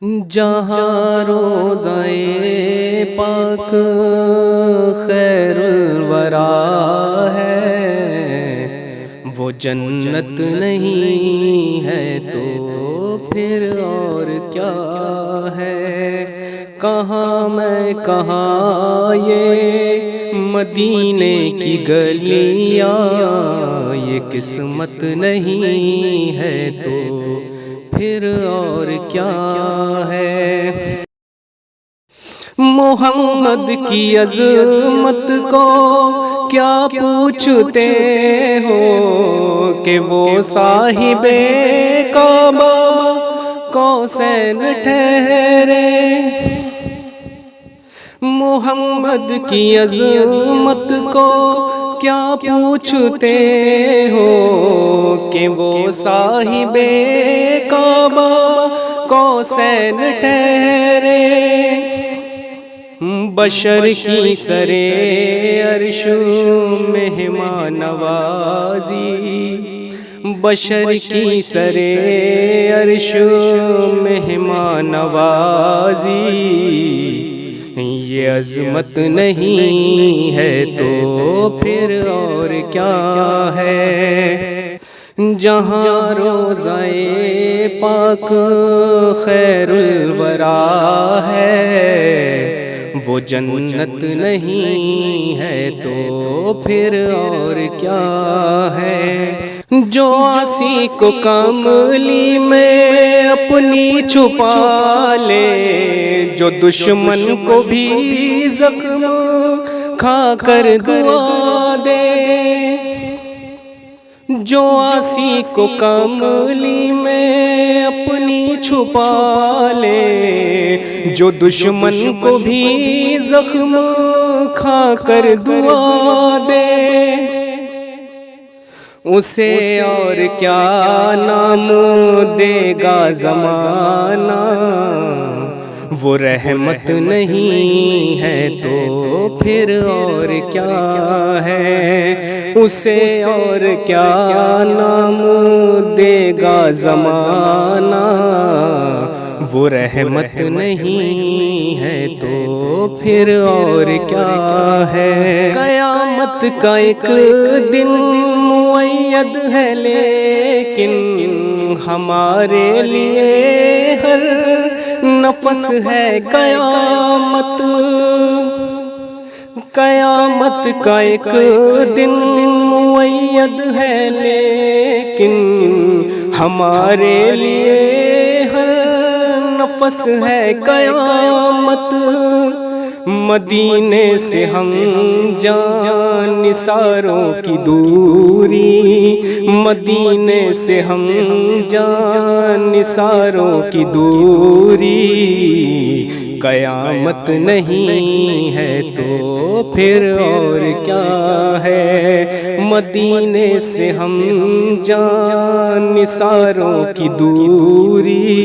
جہاں روضۂ پاک خیر الورا ہے، وہ جنت نہیں ہے تو پھر اور کیا ہے؟ کہاں میں کہاں یہ مدینے کی گلیاں، یہ قسمت نہیں ہے تو پھر اور کیا ہے؟ محمد کی عظمت کو کیا پوچھتے ہو کہ وہ صاحب کعبہ قوسین ٹھہرے؟ محمد کی عظمت کو کیا پوچھتے ہو کہ وہ صاحب کعبہ قوسین ٹھہرے؟ بشر کی سرے عرش مہمان نوازی، بشر کی سرے عرش مہمان نوازی، یہ عظمت نہیں ہے تو پھر اور کیا ہے؟ جہاں روضۂ پاک خیر الورا ہے، وہ جنت نہیں ہے تو پھر اور کیا ہے؟ جو عاصی کو کملی میں اپنی چھپا لے، جو دشمن کو بھی زخم کھا کر دعا دے، جو عاصی کو کملی میں اپنی چھپا لے، جو دشمن کو بھی زخم کھا کر دعا دے، اسے اور کیا نام دے گا زمانہ؟ وہ رحمت نہیں ہے تو پھر اور کیا ہے؟ اسے اور کیا نام دے گا زمانہ؟ وہ رحمت نہیں ہے تو پھر اور کیا ہے؟ قیامت کا ایک دن معید ہے، لیکن ہمارے لیے ہر نفس ہے قیامت۔ قیامت کا ایک دن معید ہے، لیکن ہمارے لیے ہر نفس ہے قیامت۔ مدینے سے ہم جان نثاروں کی دوری، مدینے سے ہم جان نثاروں کی دوری، قیامت نہیں ہے تو پھر اور کیا ہے؟ مدینے سے ہم جان نثاروں کی دوری،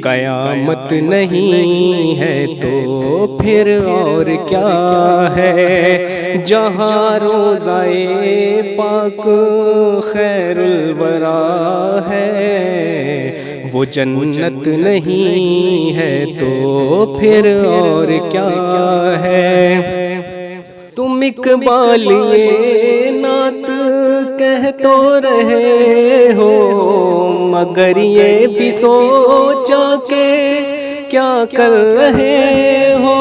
قیامت نہیں ہے تو پھر اور کیا ہے؟ جہاں روضۂ پاک خیر الورا ہے، وہ جنت نہیں ہے تو پھر اور کیا ہے؟ تم اقبال یہ نعت کہہ تو رہے ہو، مگر یہ بھی سوچا کہ کیا کر رہے ہو؟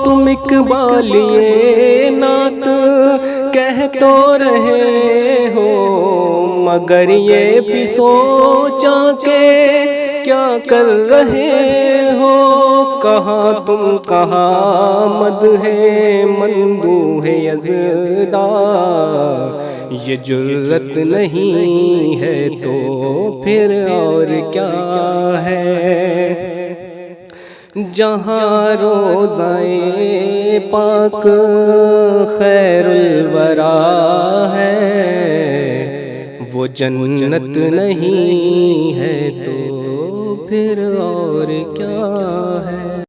تم اقبال یہ نعت کہہ تو رہے ہو، مگر یہ بھی سوچا کہ کیا کر رہے ہو؟ کہاں تم کہاں مدح مندوح یزداں، یہ جرت نہیں ہے تو پھر اور کیا ہے؟ جہاں روضۂ پاک خیر الورا ہے، وہ جنت نہیں ہے تو پھر اور کیا ہے؟